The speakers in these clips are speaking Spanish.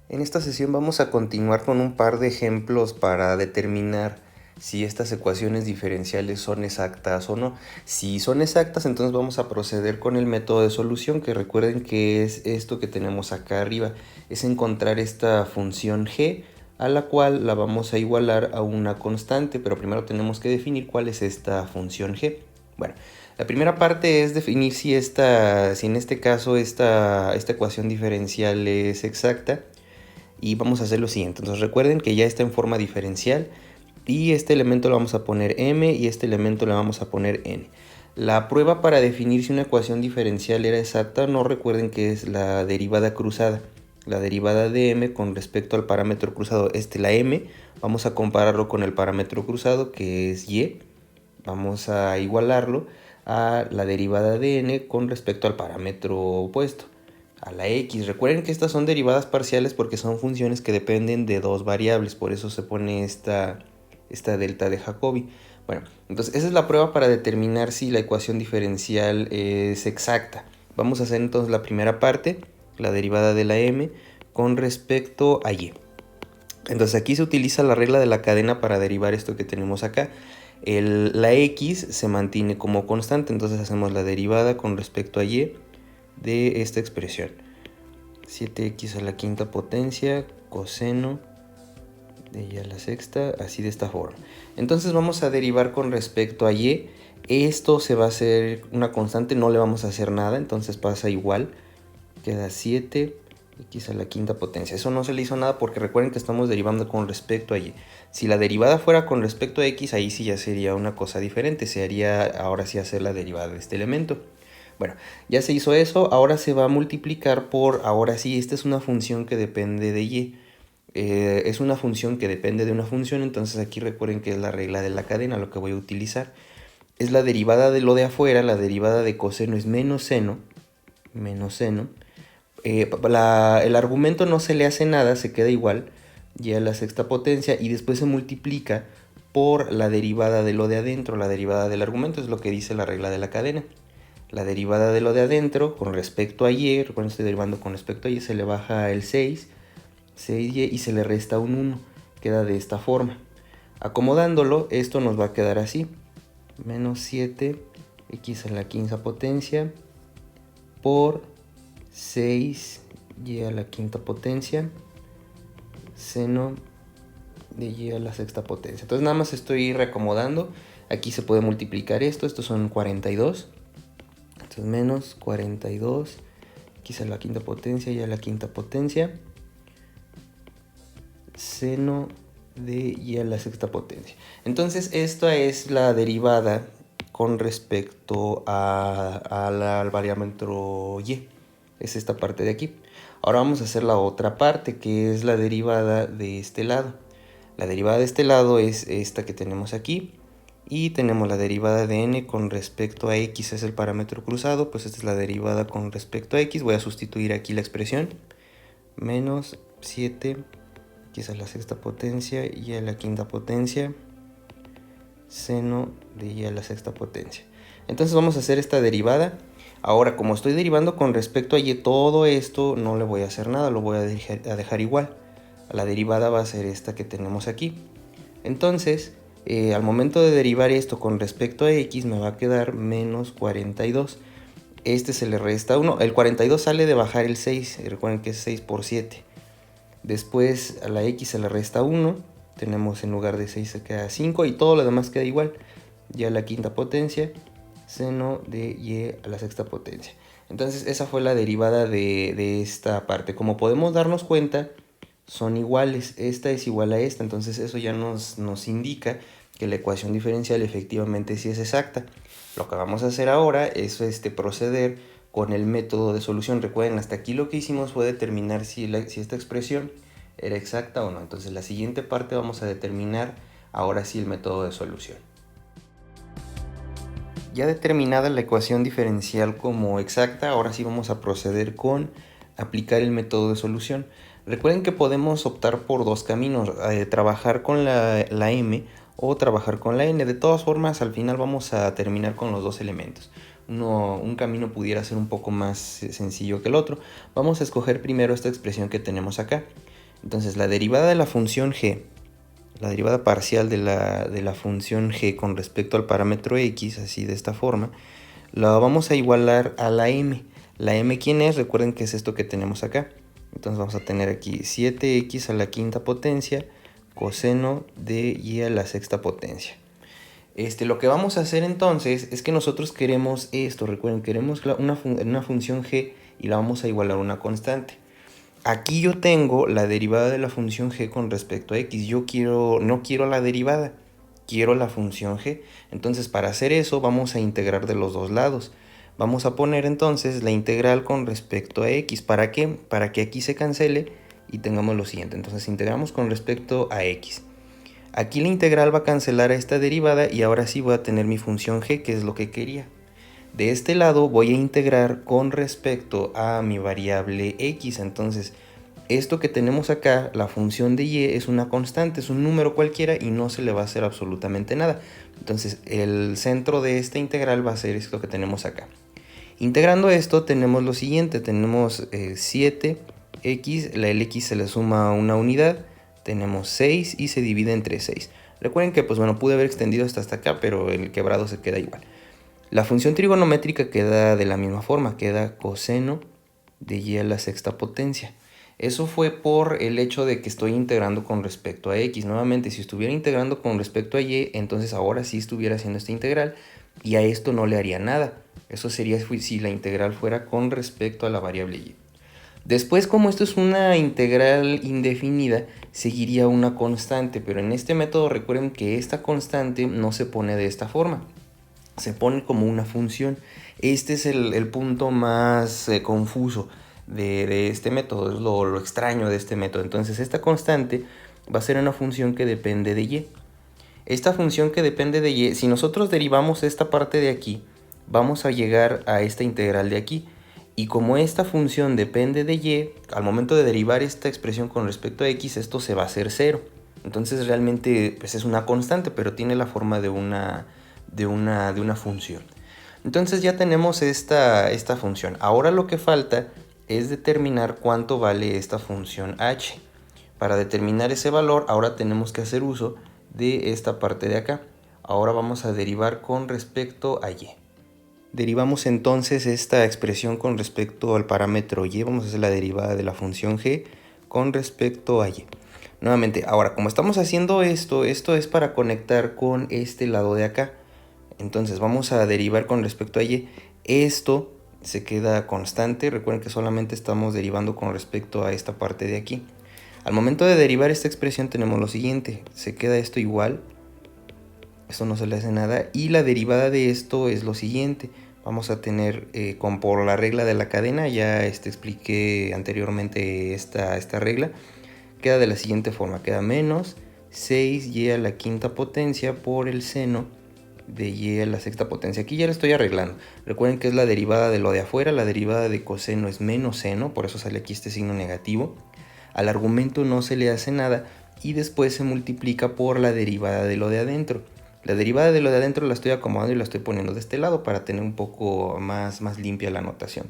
En esta sesión vamos a continuar con un par de ejemplos para determinar si estas ecuaciones diferenciales son exactas o no. Si son exactas, entonces vamos a proceder con el método de solución, que recuerden que es esto que tenemos acá arriba. Es encontrar esta función g, a la cual la vamos a igualar a una constante, pero primero tenemos que definir cuál es esta función g. Bueno, la primera parte es definir si en este caso esta ecuación diferencial es exacta. Y vamos a hacer lo siguiente. Entonces recuerden que ya está en forma diferencial y este elemento lo vamos a poner m y este elemento le vamos a poner n. La prueba para definir si una ecuación diferencial era exacta, no recuerden que es la derivada cruzada. La derivada de m con respecto al parámetro cruzado. La m, vamos a compararlo con el parámetro cruzado, que es y. Vamos a igualarlo a la derivada de n con respecto al parámetro opuesto, a la x. Recuerden que estas son derivadas parciales porque son funciones que dependen de dos variables, por eso se pone esta delta de Jacobi. Bueno, entonces esa es la prueba para determinar si la ecuación diferencial es exacta. Vamos a hacer entonces la primera parte, la derivada de la m con respecto a y. Entonces aquí se utiliza la regla de la cadena para derivar esto que tenemos acá. La x se mantiene como constante, entonces hacemos la derivada con respecto a y de esta expresión. 7x a la quinta potencia coseno de y a la sexta, así de esta forma. Entonces vamos a derivar con respecto a y. Esto se va a hacer una constante, no le vamos a hacer nada, entonces pasa igual. Queda 7x a la quinta potencia. Eso no se le hizo nada porque recuerden que estamos derivando con respecto a y. Si la derivada fuera con respecto a x, ahí sí ya sería una cosa diferente. Se haría ahora sí hacer la derivada de este elemento. Bueno, ya se hizo eso, ahora se va a multiplicar por, ahora sí, esta es una función que depende de y. Es una función que depende de una función, entonces aquí recuerden que es la regla de la cadena lo que voy a utilizar. Es la derivada de lo de afuera, la derivada de coseno es menos seno. El argumento no se le hace nada, se queda igual, y a la sexta potencia, y después se multiplica por la derivada de lo de adentro. La derivada del argumento es lo que dice la regla de la cadena. La derivada de lo de adentro con respecto a y, recuerden estoy derivando con respecto a y, se le baja el 6y y se le resta un 1, queda de esta forma. Acomodándolo, esto nos va a quedar así, menos 7x a la quinta potencia por 6y a la quinta potencia seno de y a la sexta potencia. Entonces nada más estoy reacomodando. Aquí se puede multiplicar estos son 42. Entonces menos 42 x a la quinta potencia y a la quinta potencia seno de y a la sexta potencia. Entonces esta es la derivada con respecto al parámetro y. Es esta parte de aquí. Ahora vamos a hacer la otra parte, que es la derivada de este lado. La derivada de este lado es esta que tenemos aquí. Y tenemos la derivada de n con respecto a x, es el parámetro cruzado, pues esta es la derivada con respecto a x. Voy a sustituir aquí la expresión. Menos 7 x a la sexta potencia y a la quinta potencia seno de y a la sexta potencia. Entonces vamos a hacer esta derivada. Ahora, como estoy derivando con respecto a y, todo esto no le voy a hacer nada, lo voy a dejar igual. La derivada va a ser esta que tenemos aquí. Entonces, al momento de derivar esto con respecto a x, me va a quedar menos 42. Se le resta 1. El 42 sale de bajar el 6. Recuerden que es 6 por 7. Después a la x se le resta 1. Tenemos en lugar de 6 se queda 5 y todo lo demás queda igual. Ya la quinta potencia seno de y a la sexta potencia. Entonces esa fue la derivada de esta parte. Como podemos darnos cuenta, son iguales. Esta es igual a esta, entonces eso ya nos indica que la ecuación diferencial efectivamente sí es exacta. Lo que vamos a hacer ahora es proceder con el método de solución. Recuerden, hasta aquí lo que hicimos fue determinar si esta expresión era exacta o no. Entonces la siguiente parte vamos a determinar ahora sí el método de solución. Ya determinada la ecuación diferencial como exacta, ahora sí vamos a proceder con aplicar el método de solución. Recuerden que podemos optar por dos caminos, trabajar con la m o trabajar con la n. De todas formas, al final vamos a terminar con los dos elementos. Un camino pudiera ser un poco más sencillo que el otro. Vamos a escoger primero esta expresión que tenemos acá. Entonces la derivada de la función g, la derivada parcial de la función g con respecto al parámetro x, así de esta forma, la vamos a igualar a la m. La m, ¿quién es? Recuerden que es esto que tenemos acá. Entonces vamos a tener aquí 7x a la quinta potencia coseno de y a la sexta potencia. Lo que vamos a hacer entonces es que nosotros queremos esto. Recuerden, queremos una función g y la vamos a igualar a una constante. Aquí yo tengo la derivada de la función g con respecto a x. No quiero la derivada, quiero la función g. Entonces, para hacer eso vamos a integrar de los dos lados. Vamos a poner entonces la integral con respecto a x. ¿Para qué? Para que aquí se cancele y tengamos lo siguiente. Entonces integramos con respecto a x. Aquí la integral va a cancelar a esta derivada y ahora sí voy a tener mi función g, que es lo que quería. De este lado voy a integrar con respecto a mi variable x. Entonces, esto que tenemos acá, la función de y, es una constante, es un número cualquiera y no se le va a hacer absolutamente nada. Entonces, el centro de esta integral va a ser esto que tenemos acá. Integrando esto tenemos lo siguiente, tenemos 7x, la x se le suma una unidad, tenemos 6 y se divide entre 6. Recuerden que pues bueno, pude haber extendido hasta acá, pero el quebrado se queda igual. La función trigonométrica queda de la misma forma, queda coseno de y a la sexta potencia. Eso fue por el hecho de que estoy integrando con respecto a x. Nuevamente, si estuviera integrando con respecto a y, entonces ahora sí estuviera haciendo esta integral y a esto no le haría nada. Eso sería si la integral fuera con respecto a la variable y. Después, como esto es una integral indefinida, seguiría una constante, pero en este método recuerden que esta constante no se pone de esta forma, se pone como una función. Este es el punto más confuso de este método, es lo extraño de este método. Entonces esta constante va a ser una función que depende de y. Esta función que depende de y, si nosotros derivamos esta parte de aquí, vamos a llegar a esta integral de aquí. Y como esta función depende de y, al momento de derivar esta expresión con respecto a x, esto se va a hacer 0. Entonces realmente pues es una constante, pero tiene la forma de una función. Entonces ya tenemos esta función. Ahora lo que falta es determinar cuánto vale esta función h. Para determinar ese valor, ahora tenemos que hacer uso de esta parte de acá. Ahora vamos a derivar con respecto a y. Derivamos entonces esta expresión con respecto al parámetro y. Vamos a hacer la derivada de la función g con respecto a y. Nuevamente, ahora como estamos haciendo esto es para conectar con este lado de acá. Entonces vamos a derivar con respecto a y. Esto se queda constante. Recuerden que solamente estamos derivando con respecto a esta parte de aquí. Al momento de derivar esta expresión tenemos lo siguiente. Se queda esto igual. Esto no se le hace nada. Y la derivada de esto es lo siguiente. Vamos a tener, por la regla de la cadena, ya expliqué anteriormente esta regla. Queda de la siguiente forma. Queda menos 6y a la quinta potencia por el seno de y a la sexta potencia. Aquí ya lo estoy arreglando. Recuerden que es la derivada de lo de afuera. La derivada de coseno es menos seno. Por eso sale aquí este signo negativo. Al argumento no se le hace nada. Y después se multiplica por la derivada de lo de adentro. La derivada de lo de adentro la estoy acomodando y la estoy poniendo de este lado para tener un poco más limpia la notación.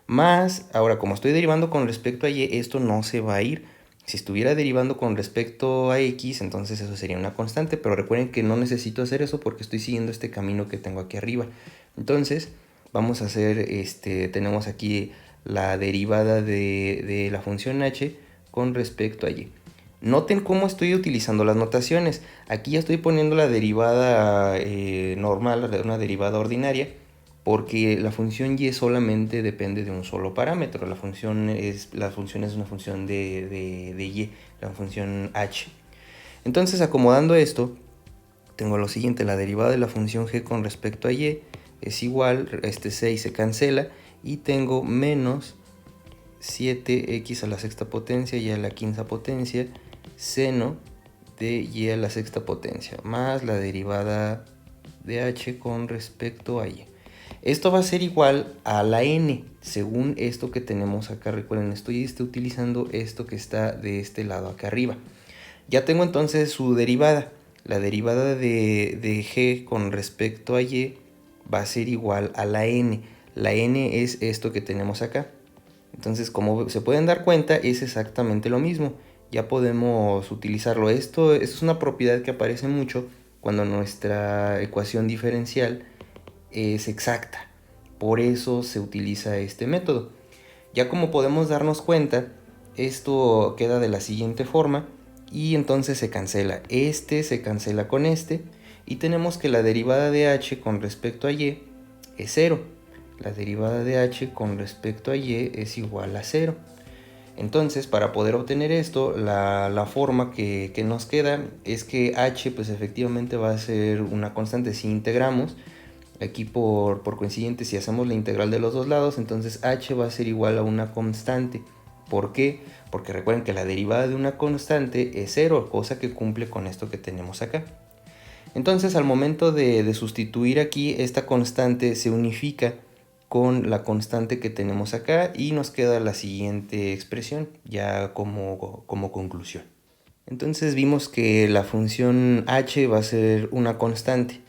Más, ahora como estoy derivando con respecto a y, esto no se va a ir. Si estuviera derivando con respecto a x, entonces eso sería una constante, pero recuerden que no necesito hacer eso porque estoy siguiendo este camino que tengo aquí arriba. Entonces, vamos a hacer, tenemos aquí la derivada de la función h con respecto a y. Noten cómo estoy utilizando las notaciones. Aquí ya estoy poniendo la derivada normal, una derivada ordinaria, porque la función y solamente depende de un solo parámetro. La función es una función de y, la función h. Entonces, acomodando esto, tengo lo siguiente. La derivada de la función g con respecto a y es igual, este 6 se cancela, y tengo menos 7x a la sexta potencia y a la quinta potencia seno de y a la sexta potencia, más la derivada de h con respecto a y. Esto va a ser igual a la n, según esto que tenemos acá. Recuerden, estoy utilizando esto que está de este lado acá arriba. Ya tengo entonces su derivada. La derivada de g con respecto a y va a ser igual a la n. La n es esto que tenemos acá. Entonces, como se pueden dar cuenta, es exactamente lo mismo. ya podemos utilizarlo. Esto es una propiedad que aparece mucho cuando nuestra ecuación diferencial es exacta. Por eso se utiliza este método. Ya como podemos darnos cuenta, esto queda de la siguiente forma y entonces se cancela. Este se cancela con este y tenemos que la derivada de h con respecto a y es 0. La derivada de h con respecto a y es igual a 0. Entonces, para poder obtener esto, la forma que nos queda es que h pues efectivamente va a ser una constante. Si integramos, aquí por coincidente, si hacemos la integral de los dos lados, entonces h va a ser igual a una constante. ¿Por qué? Porque recuerden que la derivada de una constante es 0, cosa que cumple con esto que tenemos acá. Entonces, al momento de sustituir aquí, esta constante se unifica con la constante que tenemos acá y nos queda la siguiente expresión ya como conclusión. Entonces vimos que la función h va a ser una constante.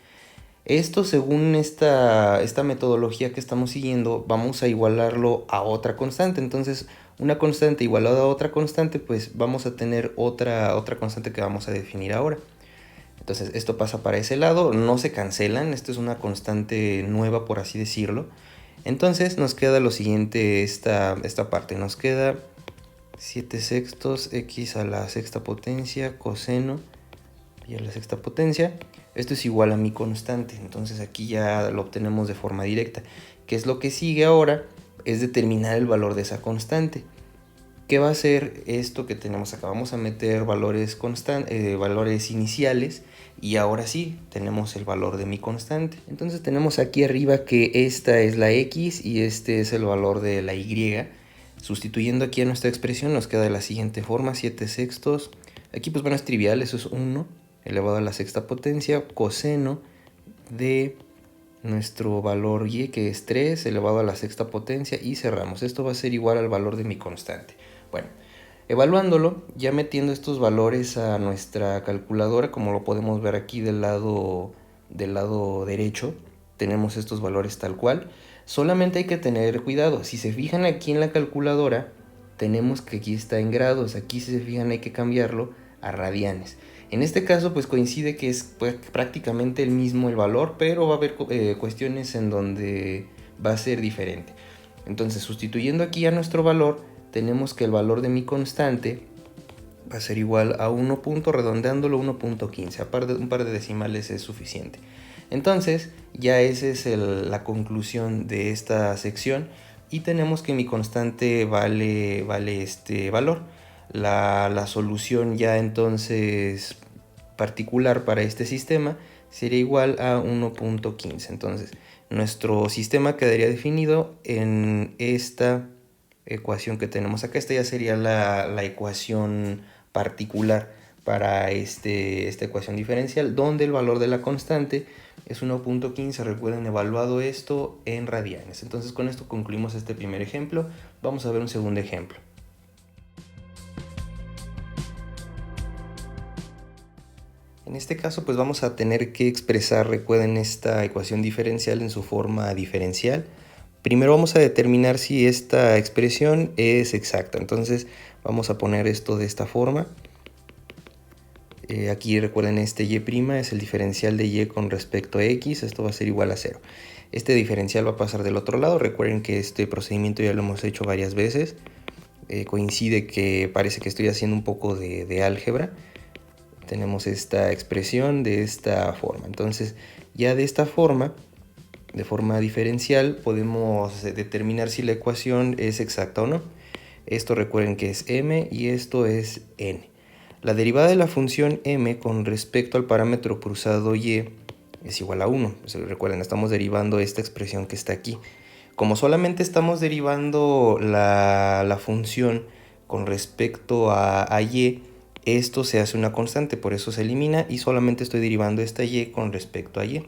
Esto, según esta metodología que estamos siguiendo, vamos a igualarlo a otra constante. Entonces, una constante igualada a otra constante, pues vamos a tener otra constante que vamos a definir ahora. Entonces, esto pasa para ese lado, no se cancelan, esto es una constante nueva, por así decirlo. Entonces, nos queda lo siguiente, esta parte, nos queda 7 sextos x a la sexta potencia coseno y a la sexta potencia. Esto es igual a mi constante, entonces aquí ya lo obtenemos de forma directa. ¿Qué es lo que sigue ahora? Es determinar el valor de esa constante. ¿Qué va a ser esto que tenemos acá? Vamos a meter valores iniciales y ahora sí tenemos el valor de mi constante. Entonces tenemos aquí arriba que esta es la x y este es el valor de la y. Sustituyendo aquí a nuestra expresión nos queda de la siguiente forma, 7 sextos. Aquí pues bueno, es trivial, eso es 1 elevado a la sexta potencia coseno de nuestro valor y, que es 3 elevado a la sexta potencia, y cerramos. Esto va a ser igual al valor de mi constante. Bueno, evaluándolo, ya metiendo estos valores a nuestra calculadora, como lo podemos ver aquí del lado derecho, tenemos estos valores tal cual. Solamente hay que tener cuidado. Si se fijan aquí en la calculadora, tenemos que aquí está en grados. Aquí, si se fijan, hay que cambiarlo a radianes. En este caso pues coincide que es prácticamente el mismo el valor, pero va a haber cuestiones en donde va a ser diferente. Entonces, sustituyendo aquí a nuestro valor, tenemos que el valor de mi constante va a ser igual a 1. Redondeándolo, 1.15. Un par de decimales es suficiente. Entonces ya esa es la conclusión de esta sección y tenemos que mi constante vale este valor. La solución ya entonces particular para este sistema sería igual a 1.15. Entonces nuestro sistema quedaría definido en esta ecuación que tenemos acá. Esta ya sería la ecuación particular para esta ecuación diferencial, donde el valor de la constante es 1.15. Recuerden, evaluado esto en radianes. Entonces con esto concluimos este primer ejemplo. Vamos a ver un segundo ejemplo. En este caso pues vamos a tener que expresar, recuerden, esta ecuación diferencial en su forma diferencial. Primero vamos a determinar si esta expresión es exacta. Entonces vamos a poner esto de esta forma. Aquí recuerden, este y' es el diferencial de y con respecto a x. Esto va a ser igual a 0. Este diferencial va a pasar del otro lado. Recuerden que este procedimiento ya lo hemos hecho varias veces. Coincide que parece que estoy haciendo un poco de álgebra. Tenemos esta expresión de esta forma. Entonces ya de esta forma, de forma diferencial, podemos determinar si la ecuación es exacta o no. Esto recuerden que es m y esto es n. La derivada de la función m con respecto al parámetro cruzado y es igual a 1. Pues recuerden, estamos derivando esta expresión que está aquí. Como solamente estamos derivando la función con respecto a y, esto se hace una constante, por eso se elimina y solamente estoy derivando esta y con respecto a y.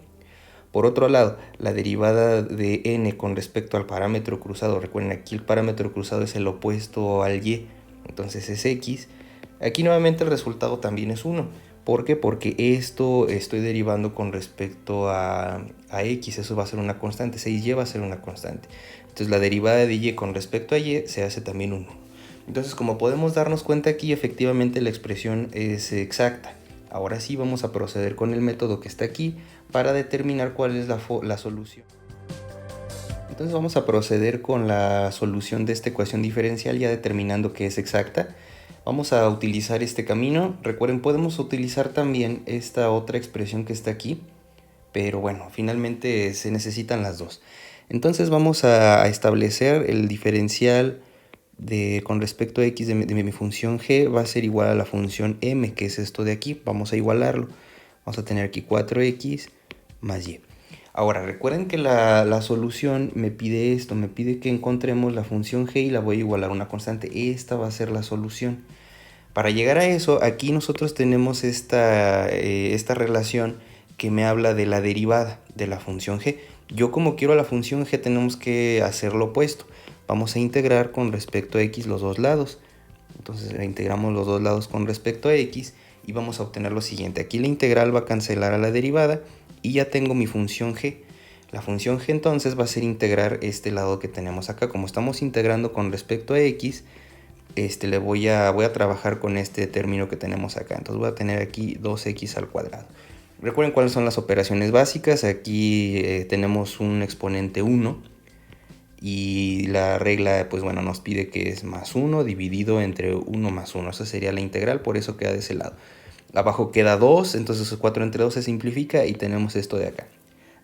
Por otro lado, la derivada de n con respecto al parámetro cruzado, recuerden, aquí el parámetro cruzado es el opuesto al y, entonces es x. Aquí nuevamente el resultado también es 1. ¿Por qué? Porque esto estoy derivando con respecto a x, eso va a ser una constante, 6y va a ser una constante. Entonces la derivada de y con respecto a y se hace también 1. Entonces, como podemos darnos cuenta aquí, efectivamente la expresión es exacta. Ahora sí vamos a proceder con el método que está aquí para determinar cuál es la solución. Entonces vamos a proceder con la solución de esta ecuación diferencial ya determinando que es exacta. Vamos a utilizar este camino. Recuerden, podemos utilizar también esta otra expresión que está aquí, pero bueno, finalmente se necesitan las dos. Entonces vamos a establecer el diferencial con respecto a x de mi función g va a ser igual a la función m, que es esto de aquí. Vamos a igualarlo. Vamos a tener aquí 4x más y. Ahora, recuerden que la solución me pide esto, me pide que encontremos la función g y la voy a igualar a una constante. Esta va a ser la solución. Para llegar a eso, aquí nosotros tenemos esta relación que me habla de la derivada de la función g. Yo como quiero la función g tenemos que hacer lo opuesto. Vamos a integrar con respecto a x los dos lados. Entonces integramos los dos lados con respecto a x y vamos a obtener lo siguiente. Aquí la integral va a cancelar a la derivada y ya tengo mi función g. La función g entonces va a ser integrar este lado que tenemos acá. Como estamos integrando con respecto a x, voy a trabajar con este término que tenemos acá. Entonces voy a tener aquí 2x al cuadrado. Recuerden cuáles son las operaciones básicas. Aquí tenemos un exponente 1 y la regla pues bueno nos pide que es más 1 dividido entre 1 más 1. Esa sería la integral, por eso queda de ese lado. Abajo queda 2, entonces 4 entre 2 se simplifica y tenemos esto de acá.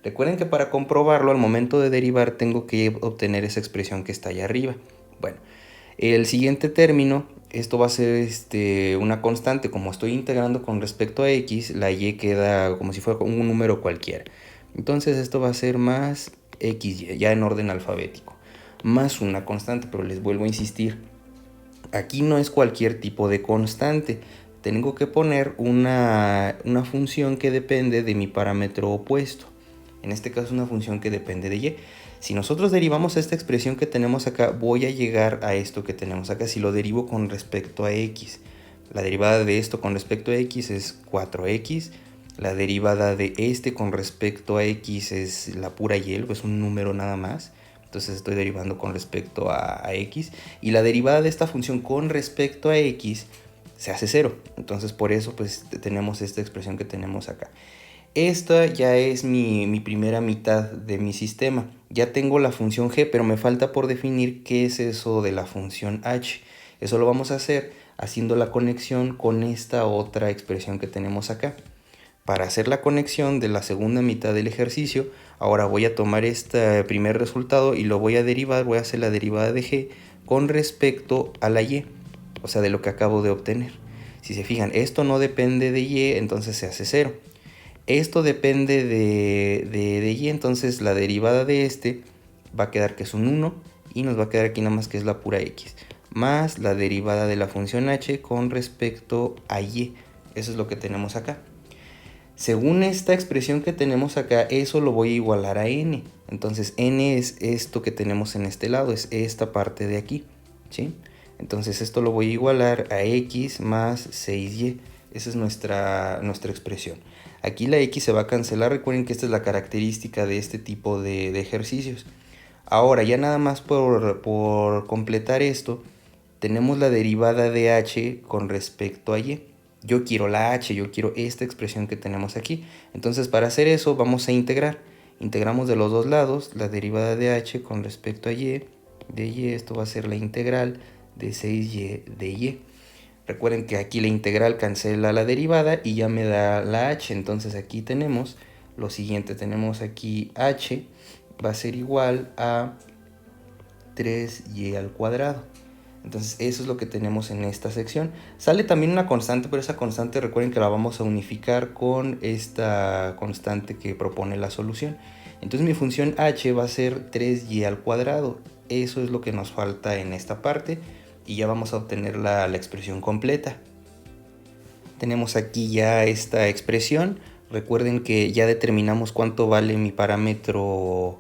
Recuerden que para comprobarlo al momento de derivar tengo que obtener esa expresión que está allá arriba. Bueno, el siguiente término, esto va a ser una constante. Como estoy integrando con respecto a x, la y queda como si fuera un número cualquiera. Entonces esto va a ser más xy, ya en orden alfabético, más una constante, pero les vuelvo a insistir, aquí no es cualquier tipo de constante. Tengo que poner una función que depende de mi parámetro opuesto. En este caso una función que depende de y. Si nosotros derivamos esta expresión que tenemos acá, voy a llegar a esto que tenemos acá. Si lo derivo con respecto a x, la derivada de esto con respecto a x es 4x. La derivada de este con respecto a x es la pura y, es un número nada más. Entonces estoy derivando con respecto a x. Y la derivada de esta función con respecto a x se hace 0. Entonces por eso pues tenemos esta expresión que tenemos acá. Esta ya es mi primera mitad de mi sistema. Ya tengo la función g, pero me falta por definir qué es eso de la función h. Eso lo vamos a hacer haciendo la conexión con esta otra expresión que tenemos acá. Para hacer la conexión de la segunda mitad del ejercicio, ahora voy a tomar este primer resultado y lo voy a derivar, voy a hacer la derivada de g con respecto a la y, o sea, de lo que acabo de obtener. Si se fijan, esto no depende de y, entonces se hace 0. Esto depende de y, entonces la derivada de este va a quedar que es un 1 y nos va a quedar aquí nada más que es la pura x, más la derivada de la función h con respecto a y. Eso es lo que tenemos acá. Según esta expresión que tenemos acá, eso lo voy a igualar a n. Entonces n es esto que tenemos en este lado, es esta parte de aquí, ¿sí? Entonces esto lo voy a igualar a x más 6y. Esa es nuestra expresión. Aquí la x se va a cancelar. Recuerden que esta es la característica de este tipo de ejercicios. Ahora, ya nada más por completar esto, tenemos la derivada de h con respecto a y. Yo quiero la h, yo quiero esta expresión que tenemos aquí. Entonces, para hacer eso, vamos a integrar. Integramos de los dos lados la derivada de h con respecto a y. De y, esto va a ser la integral de 6y de y. Recuerden que aquí la integral cancela la derivada y ya me da la h. Entonces aquí tenemos lo siguiente. Tenemos aquí h va a ser igual a 3y al cuadrado. Entonces eso es lo que tenemos en esta sección. Sale también una constante, pero esa constante recuerden que la vamos a unificar con esta constante que propone la solución. Entonces mi función h va a ser 3y al cuadrado. Eso es lo que nos falta en esta parte. Y ya vamos a obtener la expresión completa. Tenemos aquí ya esta expresión. Recuerden que ya determinamos cuánto vale mi parámetro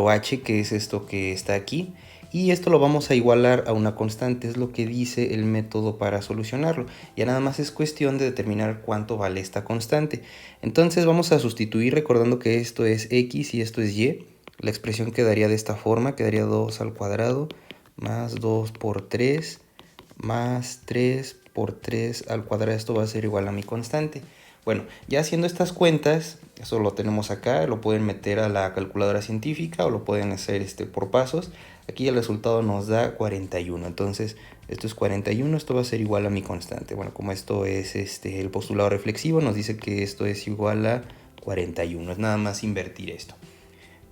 h, que es esto que está aquí. Y esto lo vamos a igualar a una constante, es lo que dice el método para solucionarlo. Ya nada más es cuestión de determinar cuánto vale esta constante. Entonces vamos a sustituir recordando que esto es x y esto es y. La expresión quedaría de esta forma, quedaría 2 al cuadrado más 2 por 3 más 3 por 3 al cuadrado. Esto va a ser igual a mi constante. Bueno, ya haciendo estas cuentas, eso lo tenemos acá, lo pueden meter a la calculadora científica o lo pueden hacer por pasos. Aquí el resultado nos da 41. Entonces, esto es 41, esto va a ser igual a mi constante. Bueno, como esto es el postulado reflexivo, nos dice que esto es igual a 41. Es nada más invertir esto.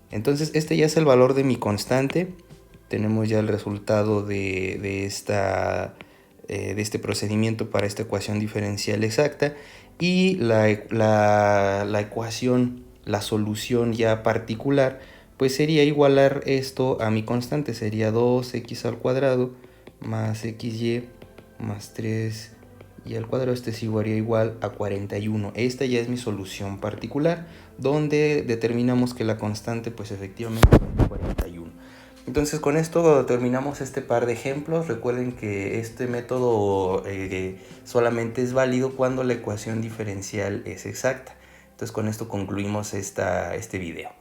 Entonces, este ya es el valor de mi constante. Tenemos ya el resultado de este procedimiento para esta ecuación diferencial exacta. Y la ecuación, la solución ya particular, pues sería igualar esto a mi constante. Sería 2x al cuadrado más xy más 3y al cuadrado. Este es igual a 41. Esta ya es mi solución particular, donde determinamos que la constante pues efectivamente es 41. Entonces con esto terminamos este par de ejemplos. Recuerden que este método solamente es válido cuando la ecuación diferencial es exacta. Entonces con esto concluimos este video.